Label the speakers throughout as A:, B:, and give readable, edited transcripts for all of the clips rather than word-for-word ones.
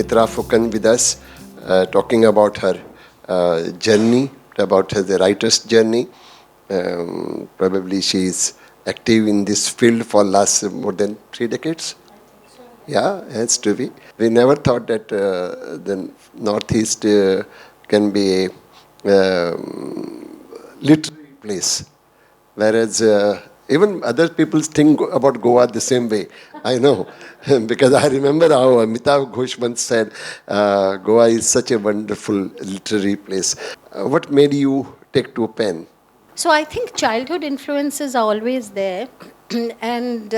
A: Mitra Phukan with us, talking about her journey, about her writer's journey. Probably she is active in this field for last more than 3 decades. Yeah, has to be. We never thought that the Northeast can be a literary place, whereas even other people think about Goa the same way. I know, because I remember how Amitav Ghosh once said, Goa is such a wonderful literary place. What made you take to a pen?
B: So I think childhood influences are always there. And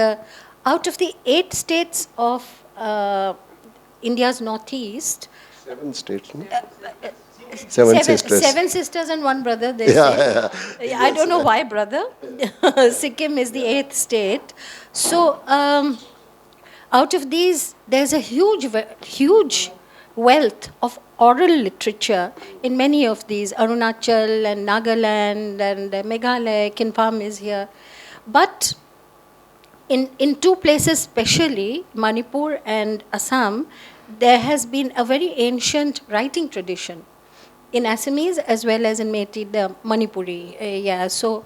B: out of the 8 states of India's Northeast,
A: 7 states, no? Seven sisters.
B: 7 sisters and 1 brother, they say. Yeah, I don't know why brother. Sikkim is the 8th state. So out of these, there's a huge wealth of oral literature in many of these. Arunachal and Nagaland and Meghalaya, Kinpam is here. But in 2 places especially, Manipur and Assam, there has been a very ancient writing tradition. In Assamese as well as in Meitei, the Manipuri. So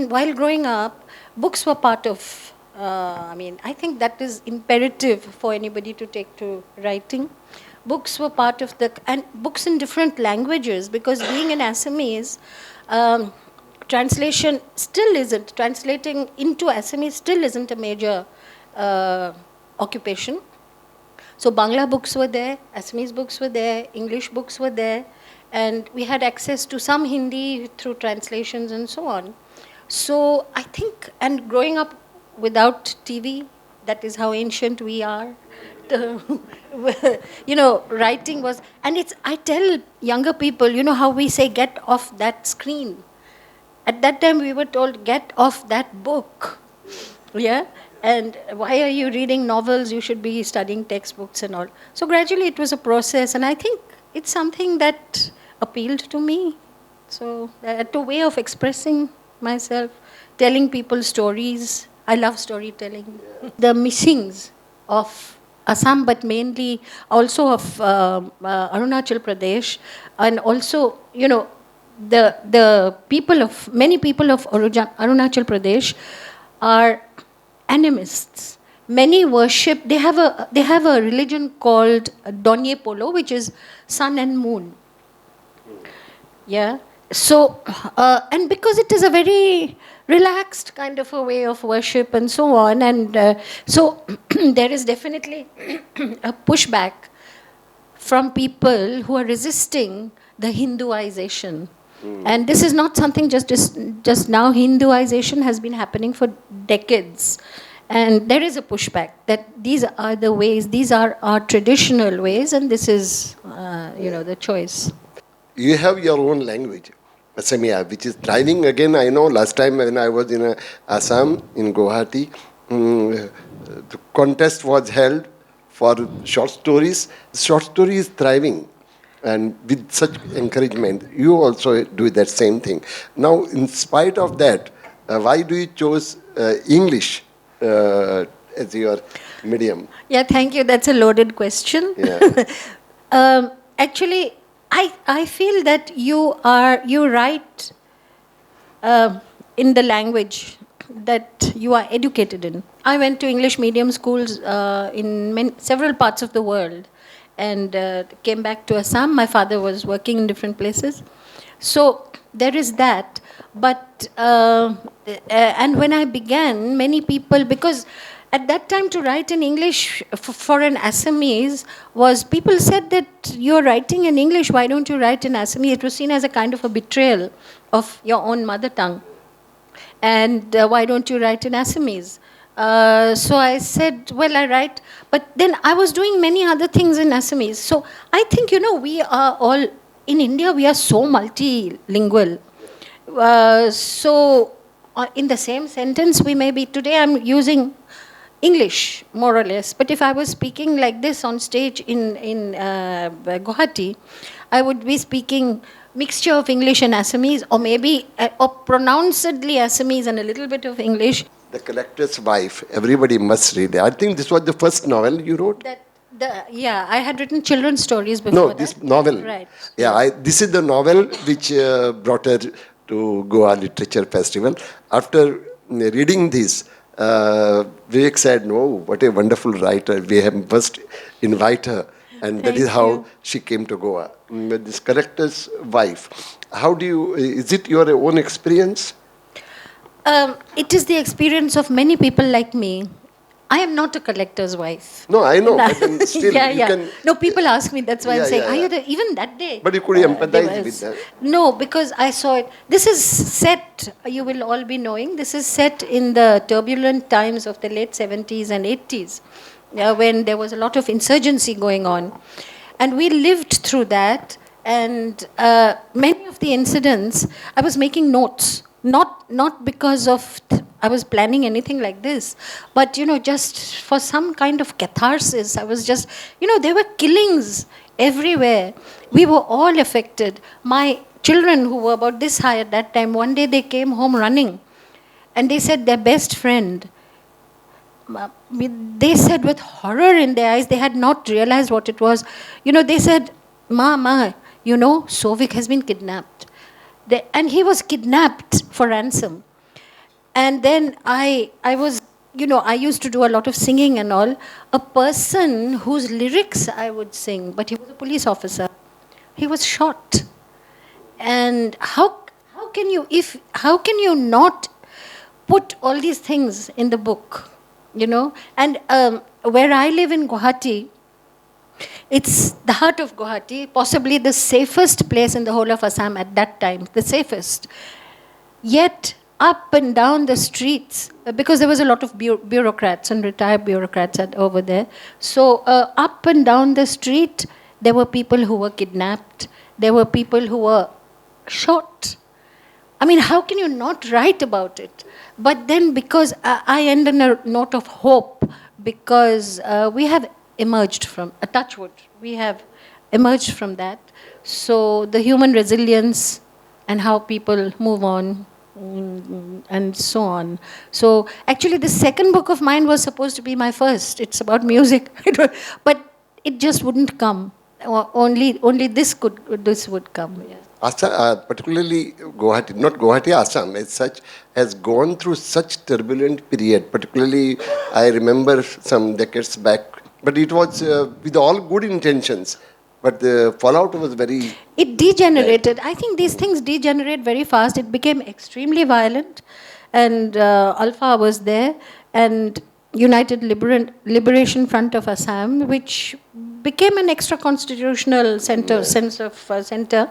B: while growing up, books were part of, I think that is imperative for anybody to take to writing. Books were part of and books in different languages, because being in Assamese, translating into Assamese still isn't a major occupation. So Bangla books were there, Assamese books were there, English books were there, and we had access to some Hindi through translations and so on. So I think, and growing up without TV, that is how ancient we are. Writing was, and I tell younger people, how we say, get off that screen. At that time we were told, get off that book. Yeah? And why are you reading novels? You should be studying textbooks and all. So gradually it was a process, and I think it's something that appealed to me. So a way of expressing myself, telling people stories. I love storytelling. The missings of Assam, but mainly also of Arunachal Pradesh, and also, the many people of Arunachal Pradesh are animists. Many worship, they have a religion called Donye Polo, which is sun and moon. Yeah. So, and because it is a very relaxed kind of a way of worship and so on, and so there is definitely a pushback from people who are resisting the Hinduization. And this is not something just now. Hinduization has been happening for decades. And there is a pushback that these are the ways, these are our traditional ways, and this is, the choice.
A: You have your own language, Assamese, which is thriving again. I know last time when I was in Assam, in Guwahati, the contest was held for short stories. Short story is thriving. And with such encouragement, you also do that same thing. Now, in spite of that, why do you choose English as your medium?
B: Yeah, thank you. That's a loaded question.
A: Yeah.
B: Actually, I feel that you write in the language that you are educated in. I went to English medium schools in several parts of the world, and came back to Assam. My father was working in different places. So there is that. But, and when I began, many people, because at that time to write in English for an Assamese was, people said that you're writing in English, why don't you write in Assamese? It was seen as a kind of a betrayal of your own mother tongue. And why don't you write in Assamese? So I said, well, I write. But then I was doing many other things in Assamese. So I think, we are all, in India, we are so multilingual. So in the same sentence, we may be, today I'm using English, more or less. But if I was speaking like this on stage in Guwahati, I would be speaking mixture of English and Assamese, or maybe or pronouncedly Assamese and a little bit of English.
A: The Collector's Wife, everybody must read it. I think this was the first novel you wrote?
B: Yeah, I had written children's stories before
A: No,
B: that.
A: this novel.
B: Right.
A: Yeah, this is the novel which brought her to Goa Literature Festival. After reading this, Vivek said, "No, what a wonderful writer. We have must invite her." And that is
B: Thank
A: how
B: you.
A: she came to Goa. With this character's wife. How do you, is it your own experience?
B: It is the experience of many people like me. I am not a collector's wife.
A: No, I know,
B: No.
A: but then still
B: Yeah,
A: you
B: yeah.
A: can.
B: No, people ask me. That's why I'm
A: Yeah,
B: saying,
A: yeah,
B: are you
A: yeah.
B: the, even that day?
A: But you could
B: there
A: empathize with
B: was-
A: that.
B: No, because I saw it. This is set, you will all be knowing, this is set in the turbulent times of the late 70s and 80s, when there was a lot of insurgency going on. And we lived through that. And many of the incidents, I was making notes, not because of I was planning anything like this, but just for some kind of catharsis. I was just, there were killings everywhere. We were all affected. My children, who were about this high at that time, one day they came home running, and they said their best friend. They said with horror in their eyes, they had not realized what it was. They said, Ma, Sovik has been kidnapped. And he was kidnapped for ransom. And then I was, I used to do a lot of singing and all. A person whose lyrics I would sing, but he was a police officer. He was shot. And how can you not put all these things in the book, And where I live in Guwahati, it's the heart of Guwahati, possibly the safest place in the whole of Assam at that time, the safest. Yet, up and down the streets, because there was a lot of bureaucrats and retired bureaucrats over there, so up and down the street, there were people who were kidnapped, there were people who were shot. I mean, how can you not write about it? But then, because I end on a note of hope, because we have emerged from, a touch wood, we have emerged from that. So the human resilience and how people move on, and so on. So actually the second book of mine was supposed to be my first. It's about music. But it just wouldn't come. Only this would come. Yeah.
A: Assam, particularly Guwahati, not Guwahati, Assam as such, has gone through such turbulent period. Particularly, I remember some decades back, but it was with all good intentions. But the fallout was very...
B: It degenerated. I think these things degenerate very fast. It became extremely violent. And Alpha was there. And United Liberation Front of Assam, which became an extra-constitutional center.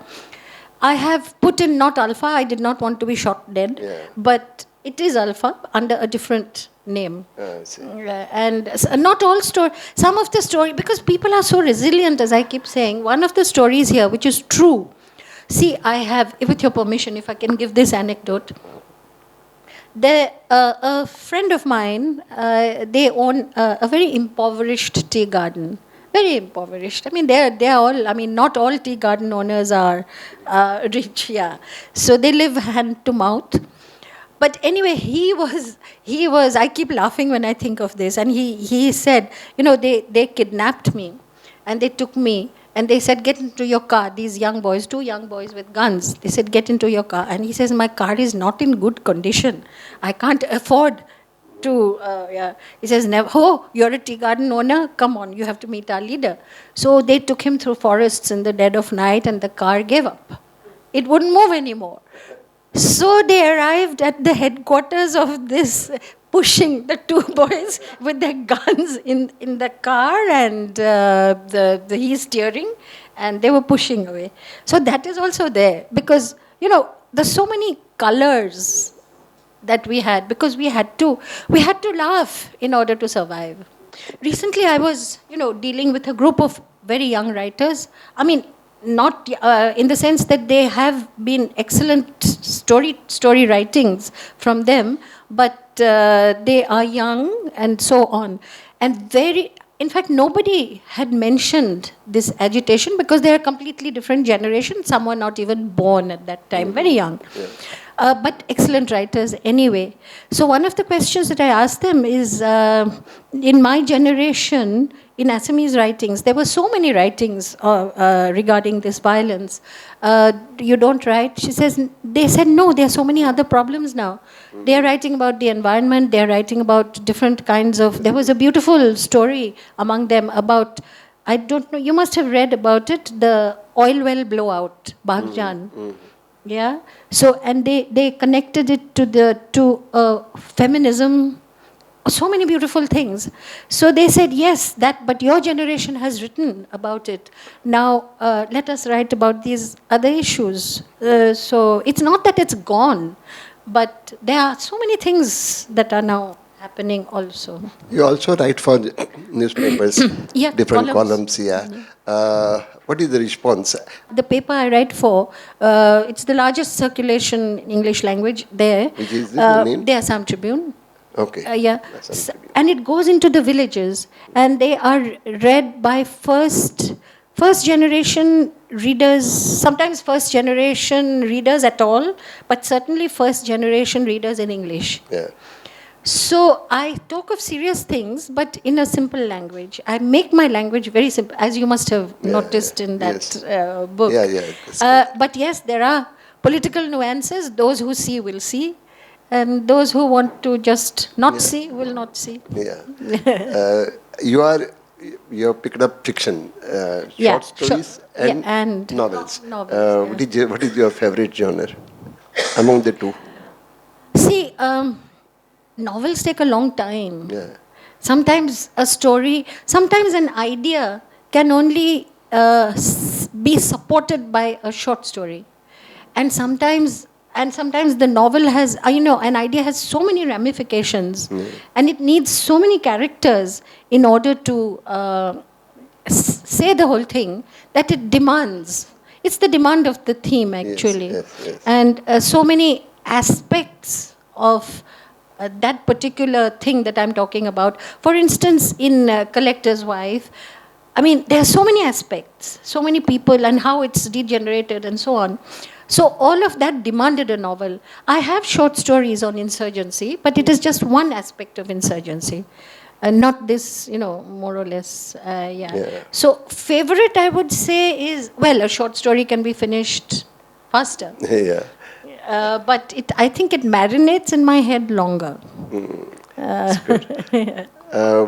B: I have put in not Alpha. I did not want to be shot dead.
A: Yeah.
B: But it is Alpha under a different name.
A: I see.
B: And not all story. Some of the story, because people are so resilient, as I keep saying. One of the stories here, which is true. See, I have, with your permission, if I can give this anecdote. A friend of mine, they own a very impoverished tea garden. Very impoverished. I mean, they're all, I mean, not all tea garden owners are rich, yeah. So they live hand to mouth. But anyway, he was, I keep laughing when I think of this. And he said, they kidnapped me and they took me and they said, get into your car. These young boys, 2 young boys with guns. They said, get into your car. And he says, my car is not in good condition. I can't afford to, He says, never. Oh, you're a tea garden owner? Come on, you have to meet our leader. So they took him through forests in the dead of night and the car gave up. It wouldn't move anymore. So they arrived at the headquarters of this, pushing the 2 boys with their guns in the car, and he's steering, and they were pushing away. So that is also there, because, there's so many colors that we had, because we had to laugh in order to survive. Recently I was, dealing with a group of very young writers. I mean, not in the sense that they have been excellent story writings from them, but they are young and so on. And in fact, nobody had mentioned this agitation because they are a completely different generation. Some were not even born at that time, very young. Yeah. But excellent writers anyway. So one of the questions that I asked them is, in my generation, in Assamese writings, there were so many writings regarding this violence. You don't write? She says, they said, no, there are so many other problems now. They are writing about the environment, they are writing about different kinds of... There was a beautiful story among them about, I don't know, you must have read about it, the oil well blowout, Baghjan. Yeah. So, and they connected it to feminism, so many beautiful things. So they said, yes, but your generation has written about it. Now, let us write about these other issues. So it's not that it's gone, but there are so many things that are now happening also.
A: You also write for newspapers,
B: Yeah,
A: different columns, yeah. What is the response?
B: The paper I write for, it's the largest circulation in English language there.
A: Which is the name?
B: The Assam Tribune.
A: Okay.
B: Yeah. And it goes into the villages, and they are read by first generation readers, sometimes first generation readers at all, but certainly first generation readers in English.
A: Yeah.
B: So I talk of serious things, but in a simple language. I make my language very simple, as you must have noticed in that book. But yes, there are political nuances. Those who see will see, and those who want to just not see will not see.
A: Yeah. You have picked up fiction, short stories and novels. What is your favorite genre among the two?
B: See, novels take a long time.
A: Yeah.
B: Sometimes a story, sometimes an idea can only be supported by a short story. And sometimes the novel has, an idea has so many ramifications, and it needs so many characters in order to say the whole thing, that it demands. It's the demand of the theme, actually.
A: Yes.
B: And so many aspects of that particular thing that I'm talking about. For instance, in Collector's Wife, there are so many aspects, so many people, and how it's degenerated and so on. So all of that demanded a novel. I have short stories on insurgency, but it is just one aspect of insurgency. Not this, more or less, So favorite, I would say, is, a short story can be finished faster.
A: Yeah.
B: But I think it marinates in my head longer.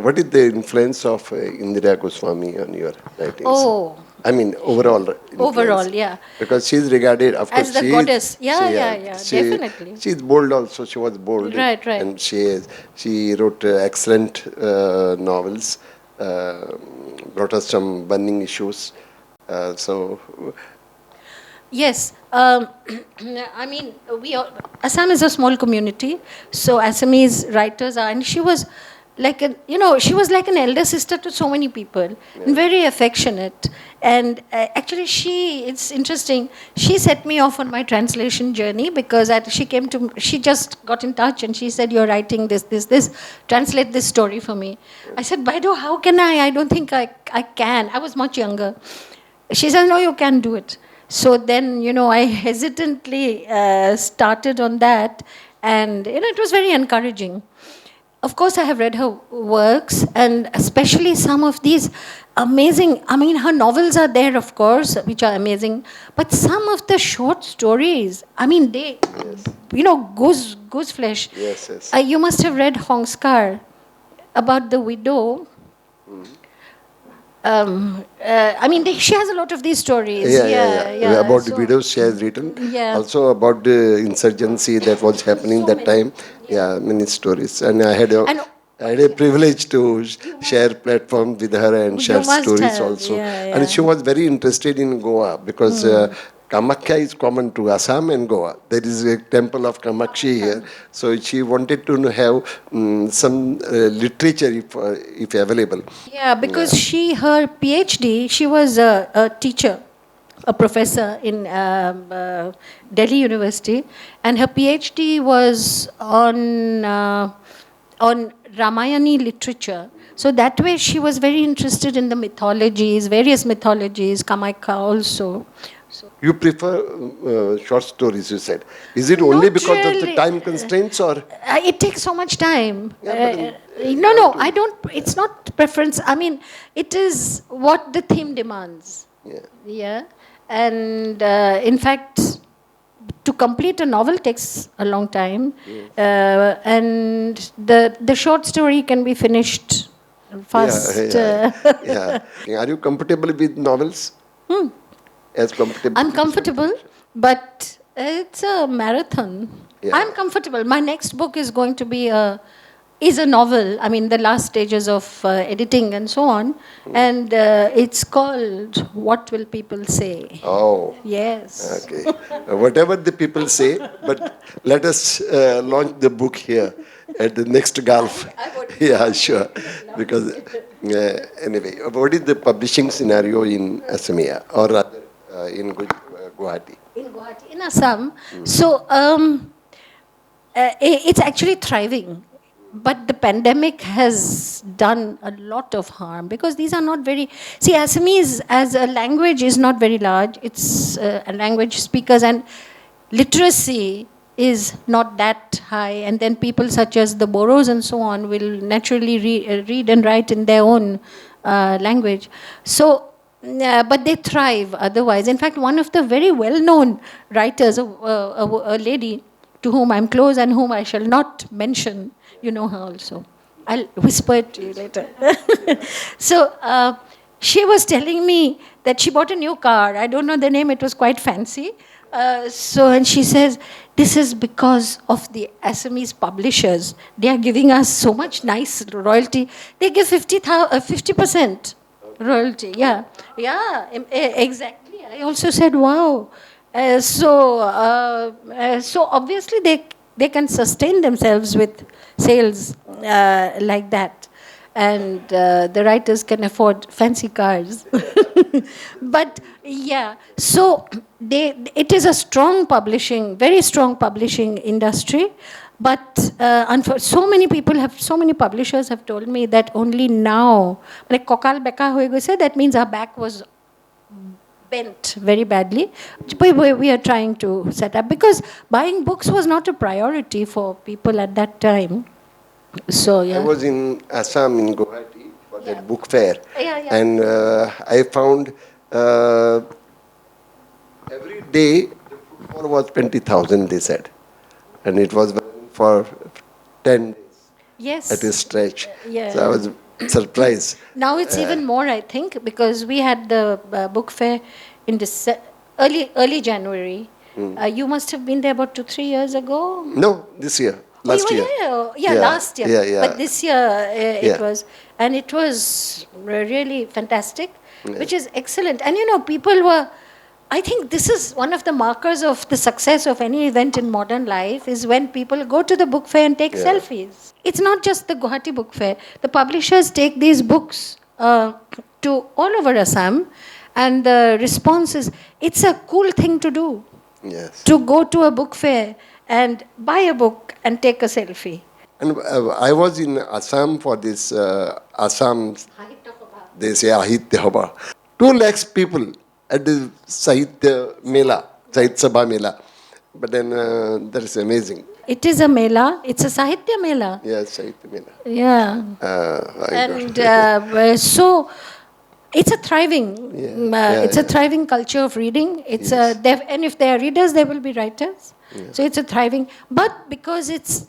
A: What is the influence of Indira Goswami on your writings? Overall. Influence.
B: Overall, yeah.
A: Because she is regarded, of course,
B: as the goddess. Definitely.
A: She is bold also. She was bold.
B: Right.
A: And she wrote excellent novels, brought us some burning issues.
B: Yes. Assam is a small community, so Assamese writers are, and she was like an elder sister to so many people, and very affectionate. And actually, it's interesting, she set me off on my translation journey, because she just got in touch and she said, you're writing this, translate this story for me. I said, Baido, how can I? I don't think I can. I was much younger. She said, no, you can do it. So then, I hesitantly started on that, and, it was very encouraging. Of course, I have read her works, and especially some of these amazing, her novels are there, of course, which are amazing, but some of the short stories, they, goose flesh.
A: Yes.
B: You must have read Hongskar, about the widow. She has a lot of these stories.
A: Yeah. About the widows she has written.
B: Yeah.
A: Also about the insurgency that was happening that time. Yeah, many stories. And I had a privilege to share platform with her and share stories also. And she was very interested in Goa, because Kamakhya is common to Assam and Goa. There is a temple of Kamakshi here. So she wanted to have some literature if available.
B: Yeah, because her PhD, she was a teacher, a professor in Delhi University, and her PhD was on Ramayani literature. So that way she was very interested in the mythologies, various mythologies, Kamakhya also.
A: You prefer short stories, you said. Is it only
B: Not
A: because of the
B: really.
A: time constraints, or?
B: It takes so much time.
A: Yeah, but
B: No, I don't. It's not preference. I mean, it is what the theme demands.
A: Yeah.
B: Yeah. And in fact, to complete a novel takes a long time. And the short story can be finished fast.
A: Yeah. Are you comfortable with novels? As comfortable?
B: I'm comfortable, but it's a marathon.
A: Yeah.
B: I'm comfortable. My next book is going to be is a novel. I mean, the last stages of editing and so on, and it's called "What Will People Say."
A: Oh.
B: Yes.
A: Okay. Whatever the people say, but let us launch the book here at the next GALF. Yeah, sure. Because anyway, what is the publishing scenario in Assamia, or rather in Guwahati?
B: In Guwahati, in Assam. So it's actually thriving. But the pandemic has done a lot of harm because these are not very. See, Assamese as a language is not very large. It's a language speakers and literacy is not that high. And then people such as the Boros and so on will naturally read and write in their own language. So, but they thrive otherwise. In fact, one of the very well-known writers, a lady to whom I'm close and whom I shall not mention, you know her also. I'll whisper it to you later. So she was telling me that she bought a new car. I don't know the name. It was quite fancy. And she says, this is because of the Assamese publishers. They are giving us so much nice royalty. They give 50% royalty. Yeah, exactly. I also said, wow. So obviously they can sustain themselves with sales like that, and the writers can afford fancy cars. But yeah, so it is a strong publishing, very strong publishing industry. But so many publishers have told me that only now, like kokal beka hoye goise, that means our back was bent very badly. We are trying to set up because buying books was not a priority for people at that time. So yeah.
A: I was in Assam, in Guwahati, for that book fair, and I found every day the footfall was 20,000. They said, and it was for 10 days.
B: Yes.
A: At a stretch.
B: Yeah.
A: So I was surprised.
B: Now it's even more, I think, because we had the book fair in early January. You must have been there about 2-3 years ago.
A: No, this year. Last year.
B: Last year.
A: Yeah.
B: But this year it was, and it was really fantastic, which is excellent. And people were. I think this is one of the markers of the success of any event in modern life is when people go to the book fair and take selfies. It's not just the Guwahati book fair. The publishers take these books to all over Assam, and the response is, it's a cool thing to do.
A: Yes.
B: To go to a book fair and buy a book and take a selfie.
A: And I was in Assam for this Assam, they say Ahitya Haba. 2 lakhs people at the Sahitya Mela, Sahitya Sabha Mela. But then that is amazing.
B: It is a mela. It's a Sahitya Mela.
A: Yes, Sahitya Mela.
B: Yeah. And so it's a thriving, it's a thriving culture of reading. It's and if they are readers, they will be writers. Yeah. So it's a thriving, but because it's,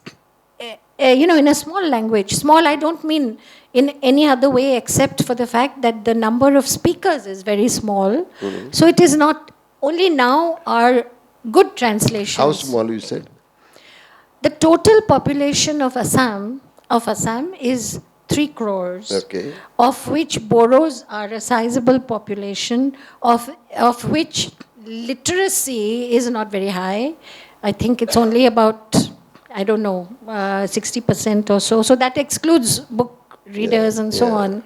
B: in a small language. Small, I don't mean in any other way except for the fact that the number of speakers is very small. Mm-hmm. So it is not, only now are good translations.
A: How small you said?
B: The total population of Assam is 3 crores,
A: okay,
B: of which Boros are a sizable population, of which literacy is not very high. I think it's only about, 60% or so. So that excludes book readers and so on.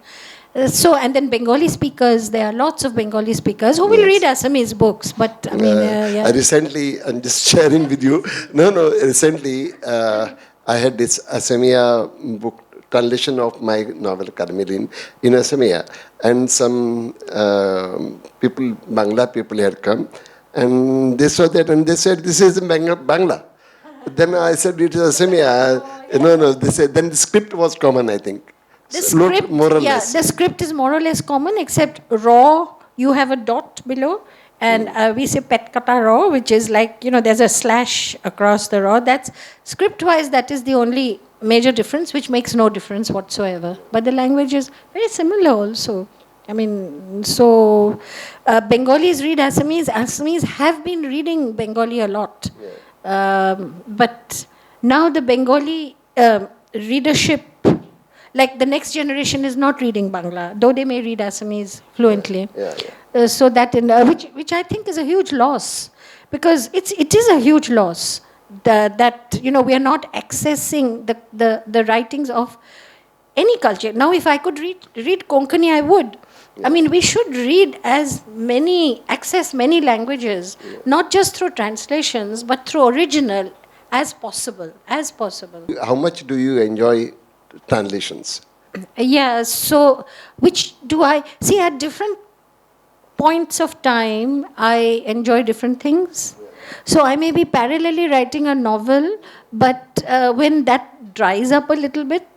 B: And then Bengali speakers, there are lots of Bengali speakers who will read Assamese books, but I
A: recently, I'm just sharing with you, recently I had this Assamia book translation of my novel Carmelin in Assamese, and some people, Bangla people had come, and they saw that and they said, "This is Bangla." Then I said, "It is Assamese." No, they said, then the script was common, I think.
B: The script,
A: more or less.
B: the script is more or less common, except raw, you have a dot below, and we say pet kata raw, which is like, there's a slash across the raw. That's script-wise, that is the only major difference, which makes no difference whatsoever. But the language is very similar also. I mean, so Bengalis read Assamese. Assamese have been reading Bengali a lot. Yeah. But now the Bengali readership, like the next generation is not reading Bangla, though they may read Assamese fluently. Yeah. So that, which I think is a huge loss, because it is a huge loss that we are not accessing the writings of any culture. Now, if I could read Konkani, I would. Yeah. I mean, we should read access many languages, not just through translations, but through original, as possible.
A: How much do you enjoy translations?
B: Yeah, so which do I see at different points of time? I enjoy different things. So I may be parallelly writing a novel, but when that dries up a little bit,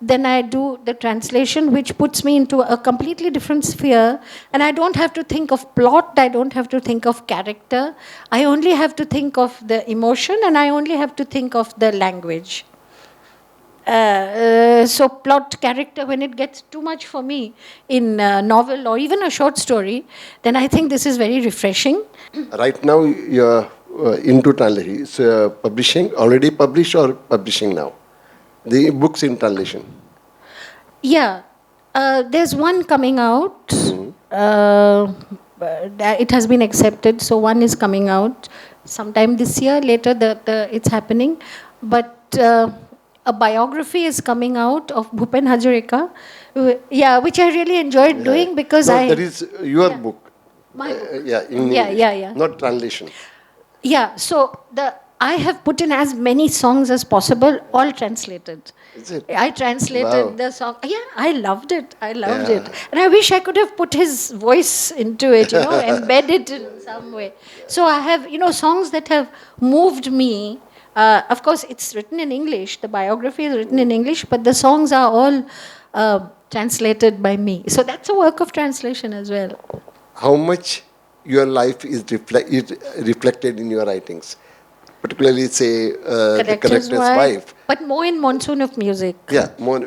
B: then I do the translation, which puts me into a completely different sphere, and I don't have to think of plot, I don't have to think of character, I only have to think of the emotion, and I only have to think of the language. So plot, character, when it gets too much for me in a novel or even a short story, then I think this is very refreshing.
A: Right now you're into translation. So publishing, already published or publishing now? The books in translation.
B: Yeah. There's one coming out. It has been accepted, so one is coming out sometime this year. Later, it's happening. But a biography is coming out of Bhupen Hazarika, which I really enjoyed doing, because
A: that is your book.
B: My book.
A: Yeah. Not translation.
B: Yeah, so I have put in as many songs as possible, all translated.
A: Is it?
B: I translated the song. Yeah, I loved it. And I wish I could have put his voice into it, embed it in some way. So I have, songs that have moved me. Of course, it's written in English. The biography is written in English, but the songs are all translated by me. So that's a work of translation as well.
A: How much your life is reflected in your writings? Particularly, say, the Collector's Wife.
B: But more in Monsoon of Music.
A: Yeah, more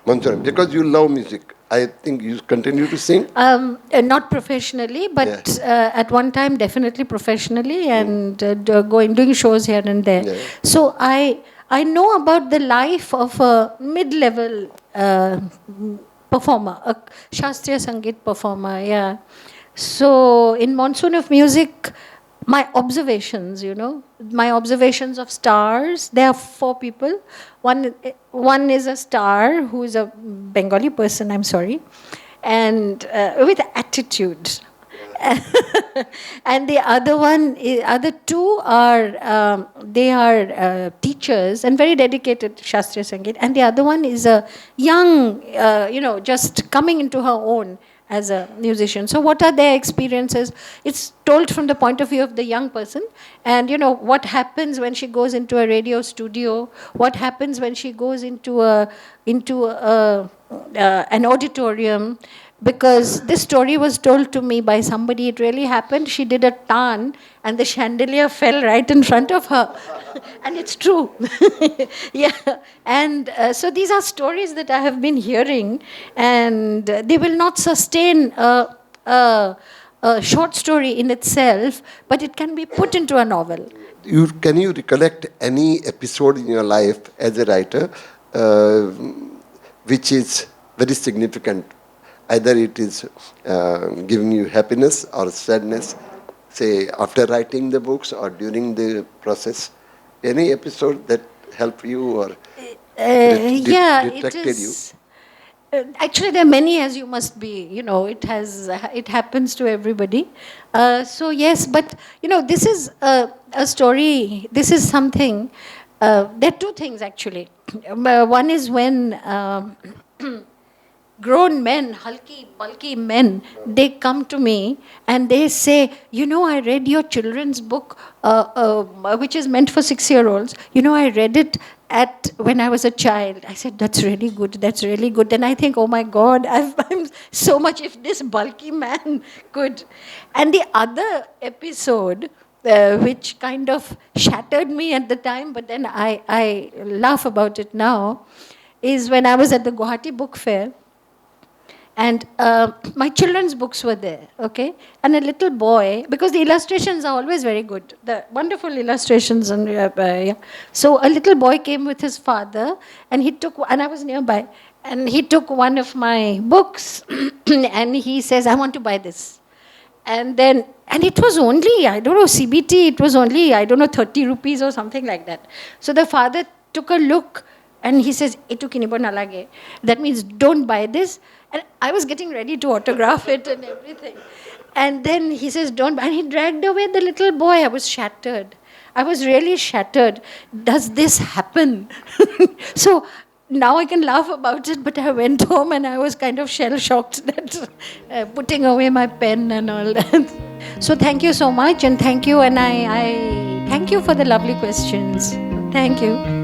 A: Monsoon. Because you love music. I think you continue to sing?
B: Not professionally, but at one time definitely professionally, and doing shows here and there. Yeah. So I know about the life of a mid-level performer, a Shastriya Sangeet performer, yeah. So in Monsoon of Music, my observations of stars, there are 4 people. One is a star who is a Bengali person, I'm sorry, and with attitude. And the other 2 are, they are teachers and very dedicated to Shastriya Sangeet. And the other one is a young, just coming into her own as a musician. So what are their experiences? It's told from the point of view of the young person, and what happens when she goes into a radio studio, what happens when she goes into an auditorium, because this story was told to me by somebody. It really happened. She did a tan and the chandelier fell right in front of her. And it's true. Yeah. And so these are stories that I have been hearing, and they will not sustain a short story in itself, but it can be put into a novel.
A: Can you recollect any episode in your life as a writer which is very significant? Either it is giving you happiness or sadness, say after writing the books or during the process. Any episode that helped you or detracted you?
B: Actually, there are many, as you must be. It happens to everybody. So yes, but this is a story. This is something there are two things actually. One is when grown men, hulky, bulky men, they come to me and they say, you know, I read your children's book, which is meant for 6-year-olds. You know, I read it when I was a child. I said, that's really good, that's really good. Then I think, oh my God, I'm so much, if this bulky man could. And the other episode, which kind of shattered me at the time, but then I laugh about it now, is when I was at the Guwahati Book Fair. And my children's books were there, okay? And a little boy, because the illustrations are always very good, the wonderful illustrations. And yeah. So a little boy came with his father, and and I was nearby, and he took one of my books, and he says, I want to buy this. And it was only, I don't know, CBT, it was only, I don't know, 30 rupees or something like that. So the father took a look, and he says, Etu kinibo nalage. That means, don't buy this. And I was getting ready to autograph it and everything. And then he says, don't buy. And he dragged away the little boy. I was shattered. I was really shattered. Does this happen? So now I can laugh about it, but I went home and I was kind of shell-shocked that putting away my pen and all that. So thank you so much, and thank you, and I thank you for the lovely questions. Thank you.